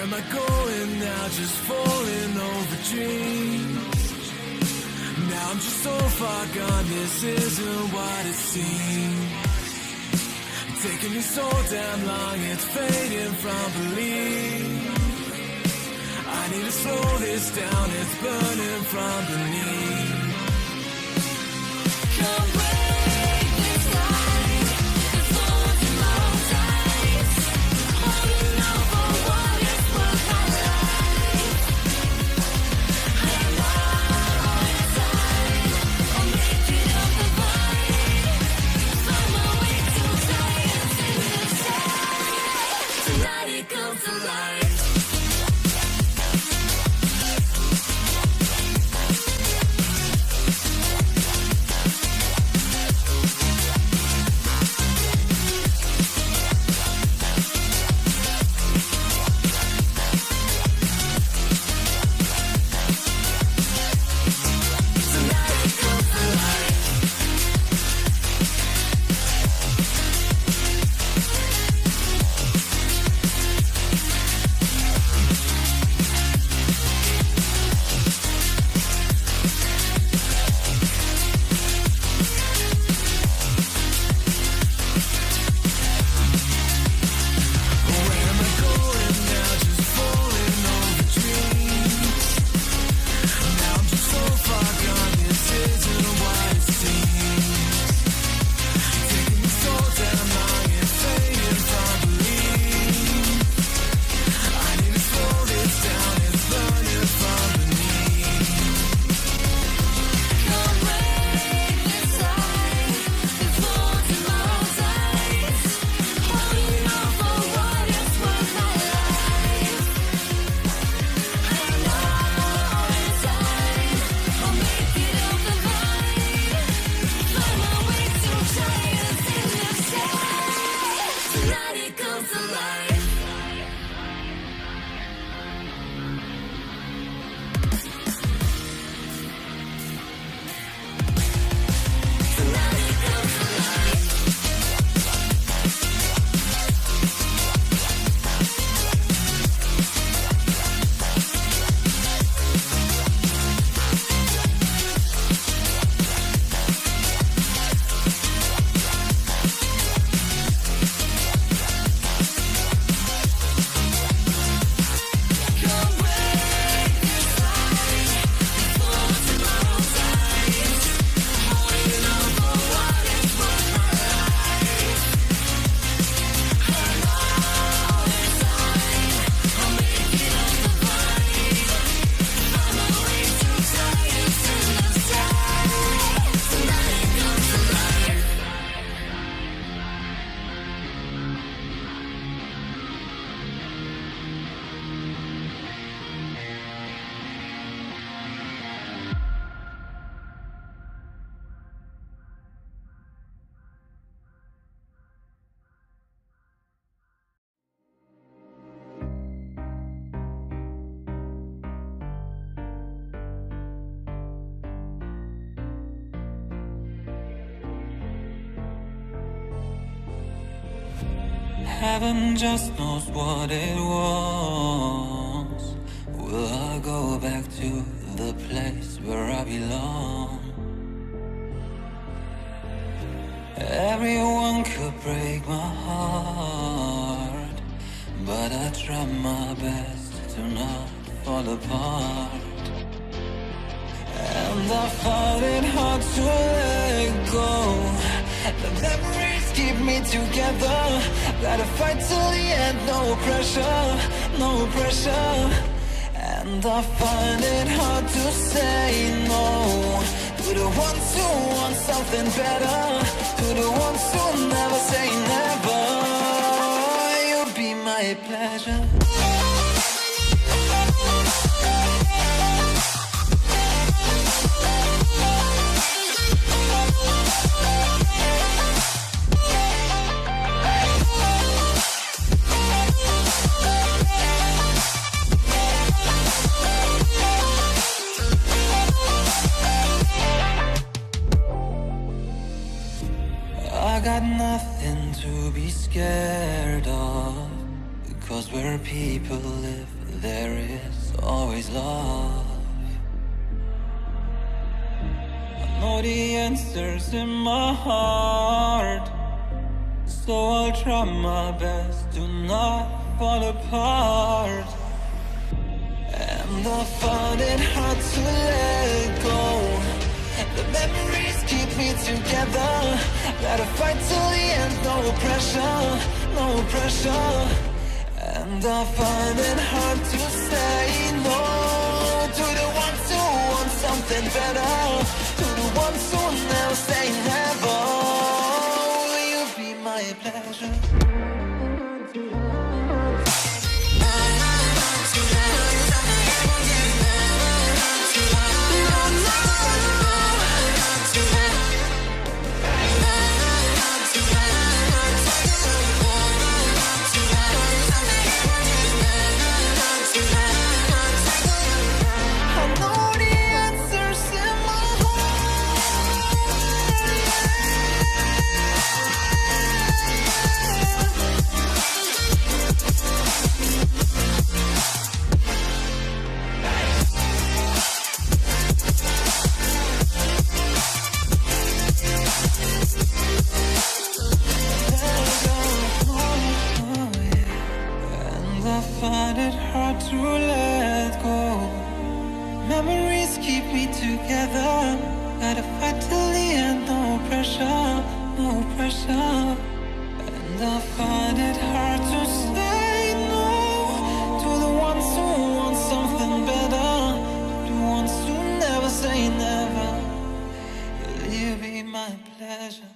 am I going now? Just falling over dreams. Now I'm just so far gone, this isn't what it seems. Taking me so damn long, it's fading from belief. I need to slow this down, it's burning from beneath. Come break this line, it's all tomorrow times. Holding on for what is worth my life. I am all your time, I'll make it up the vine. Find my way to giants in the sky. Tonight it comes to life. Heaven just knows what it was. Will I go back to the place where I belong? Everyone could break my heart, but I try my best to not fall apart. And I find it hard to let go. The memories keep me together. Gotta fight till the end, no pressure, no pressure. And I find it hard to say no to the ones who want something better, to the ones who never say never. You'll be my pleasure. I got nothing to be scared of. 'cause where people live, there is always love. I know the answers in my heart, so I'll try my best to not fall apart. And I find it hard to let go. The memories keep me together. Gotta fight till the end, no pressure, no pressure. And I find it hard to say no to the ones who want something better, to the ones who never say never. Will you be my pleasure? Find it hard to let go. Memories keep me together. Gotta fight till the end, no pressure, no pressure. And I find it hard to say no to the ones who want something better, the ones who never say never. Will you be my pleasure?